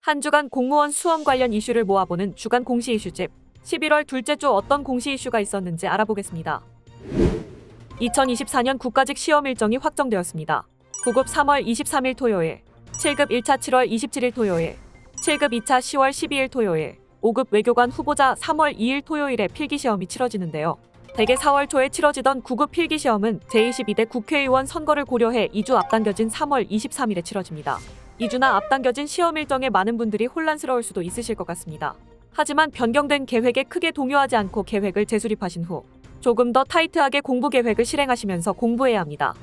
한 주간 공무원 수험 관련 이슈를 모아보는 주간 공시 이슈집. 11월 둘째 주 어떤 공시 이슈가 있었는지 알아보겠습니다. 2024년 국가직 시험 일정이 확정되었습니다. 9급 3월 23일 토요일, 7급 1차 7월 27일 토요일, 7급 2차 10월 12일 토요일, 5급 외교관 후보자 3월 2일 토요일에 필기시험이 치러지는데요. 대개 4월 초에 치러지던 9급 필기시험은 제22대 국회의원 선거를 고려해 2주 앞당겨진 3월 23일에 치러집니다. 2주나 앞당겨진 시험 일정에 많은 분들이 혼란스러울 수도 있으실 것 같습니다. 하지만 변경된 계획에 크게 동요하지 않고 계획을 재수립하신 후 조금 더 타이트하게 공부 계획을 실행하시면서 공부해야 합니다.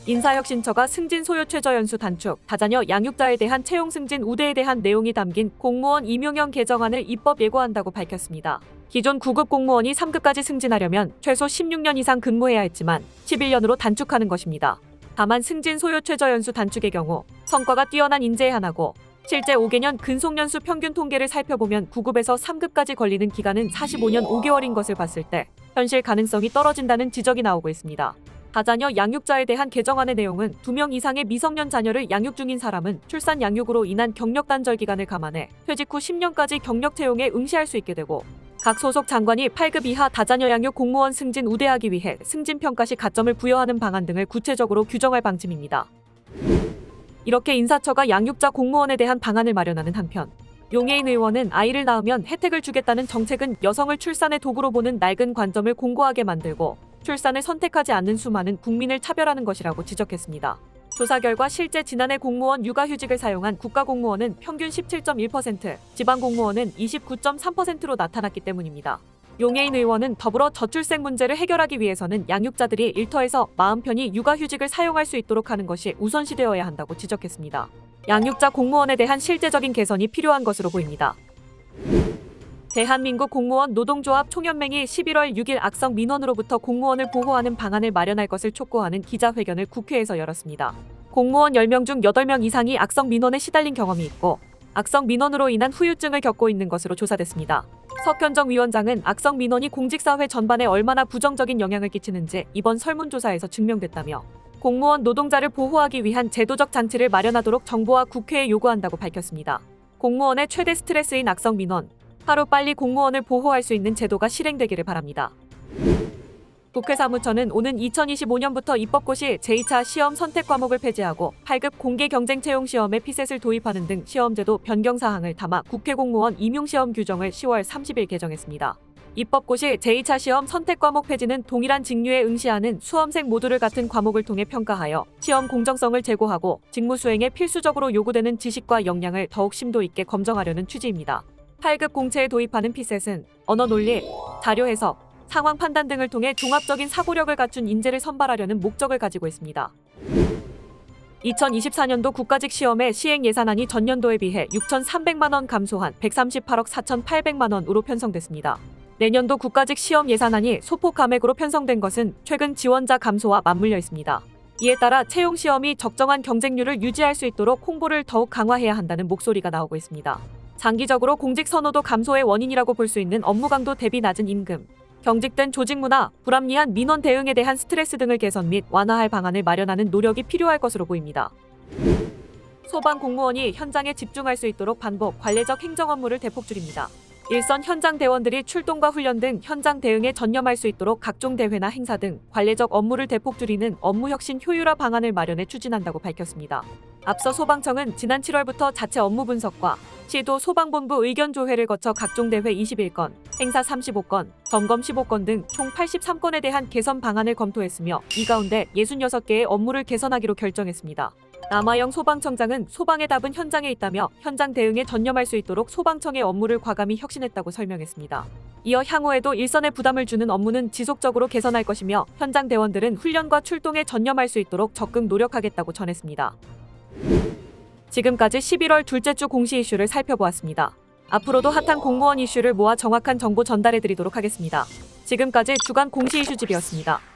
인사혁신처가 승진 소요 최저 연수 단축, 다자녀 양육자에 대한 채용 승진 우대에 대한 내용이 담긴 공무원 임용형 개정안을 입법 예고한다고 밝혔습니다. 기존 9급 공무원이 3급까지 승진하려면 최소 16년 이상 근무해야 했지만 11년으로 단축하는 것입니다. 다만 승진 소요 최저 연수 단축의 경우 성과가 뛰어난 인재에 한하고 실제 5개년 근속연수 평균 통계를 살펴보면 9급에서 3급까지 걸리는 기간은 45년 5개월인 것을 봤을 때 현실 가능성이 떨어진다는 지적이 나오고 있습니다. 다자녀 양육자에 대한 개정안의 내용은 2명 이상의 미성년 자녀를 양육 중인 사람은 출산 양육으로 인한 경력 단절 기간을 감안해 퇴직 후 10년까지 경력 채용에 응시할 수 있게 되고 각 소속 장관이 8급 이하 다자녀 양육 공무원 승진 우대하기 위해 승진 평가 시 가점을 부여하는 방안 등을 구체적으로 규정할 방침입니다. 이렇게 인사처가 양육자 공무원에 대한 방안을 마련하는 한편 용해인 의원은 아이를 낳으면 혜택을 주겠다는 정책은 여성을 출산의 도구로 보는 낡은 관점을 공고하게 만들고 출산을 선택하지 않는 수많은 국민을 차별하는 것이라고 지적했습니다. 조사 결과 실제 지난해 공무원 육아휴직을 사용한 국가공무원은 평균 17.1%, 지방공무원은 29.3%로 나타났기 때문입니다. 용해인 의원은 더불어 저출생 문제를 해결하기 위해서는 양육자들이 일터에서 마음 편히 육아휴직을 사용할 수 있도록 하는 것이 우선시되어야 한다고 지적했습니다. 양육자 공무원에 대한 실제적인 개선이 필요한 것으로 보입니다. 대한민국 공무원 노동조합 총연맹이 11월 6일 악성 민원으로부터 공무원을 보호하는 방안을 마련할 것을 촉구하는 기자회견을 국회에서 열었습니다. 공무원 10명 중 8명 이상이 악성 민원에 시달린 경험이 있고 악성 민원으로 인한 후유증을 겪고 있는 것으로 조사됐습니다. 석현정 위원장은 악성 민원이 공직사회 전반에 얼마나 부정적인 영향을 끼치는지 이번 설문조사에서 증명됐다며 공무원 노동자를 보호하기 위한 제도적 장치를 마련하도록 정부와 국회에 요구한다고 밝혔습니다. 공무원의 최대 스트레스인 악성 민원, 하루빨리 공무원을 보호할 수 있는 제도가 실행되기를 바랍니다. 국회 사무처는 오는 2025년부터 입법고시 제2차 시험 선택 과목을 폐지하고 8급 공개 경쟁 채용 시험에 피셋을 도입하는 등 시험제도 변경 사항을 담아 국회 공무원 임용시험 규정을 10월 30일 개정했습니다. 입법고시 제2차 시험 선택 과목 폐지는 동일한 직류에 응시하는 수험생 모두를 같은 과목을 통해 평가하여 시험 공정성을 제고하고 직무 수행에 필수적으로 요구되는 지식과 역량을 더욱 심도 있게 검정하려는 취지입니다. 8급 공채에 도입하는 피셋은 언어 논리, 자료 해석, 상황 판단 등을 통해 종합적인 사고력을 갖춘 인재를 선발하려는 목적을 가지고 있습니다. 2024년도 국가직 시험의 시행 예산안이 전년도에 비해 6,300만 원 감소한 138억 4,800만 원으로 편성됐습니다. 내년도 국가직 시험 예산안이 소폭 감액으로 편성된 것은 최근 지원자 감소와 맞물려 있습니다. 이에 따라 채용 시험이 적정한 경쟁률을 유지할 수 있도록 홍보를 더욱 강화해야 한다는 목소리가 나오고 있습니다. 장기적으로 공직 선호도 감소의 원인이라고 볼 수 있는 업무 강도 대비 낮은 임금, 경직된 조직 문화, 불합리한 민원 대응에 대한 스트레스 등을 개선 및 완화할 방안을 마련하는 노력이 필요할 것으로 보입니다. 소방 공무원이 현장에 집중할 수 있도록 반복, 관례적 행정 업무를 대폭 줄입니다. 일선 현장 대원들이 출동과 훈련 등 현장 대응에 전념할 수 있도록 각종 대회나 행사 등 관례적 업무를 대폭 줄이는 업무 혁신 효율화 방안을 마련해 추진한다고 밝혔습니다. 앞서 소방청은 지난 7월부터 자체 업무 분석과 시도 소방본부 의견 조회를 거쳐 각종 대회 21건, 행사 35건, 점검 15건 등 총 83건에 대한 개선 방안을 검토했으며 이 가운데 66개의 업무를 개선하기로 결정했습니다. 남아영 소방청장은 소방의 답은 현장에 있다며 현장 대응에 전념할 수 있도록 소방청의 업무를 과감히 혁신했다고 설명했습니다. 이어 향후에도 일선에 부담을 주는 업무는 지속적으로 개선할 것이며 현장 대원들은 훈련과 출동에 전념할 수 있도록 적극 노력하겠다고 전했습니다. 지금까지 11월 둘째 주 공시 이슈를 살펴보았습니다. 앞으로도 핫한 공무원 이슈를 모아 정확한 정보 전달해드리도록 하겠습니다. 지금까지 주간 공시 이슈집이었습니다.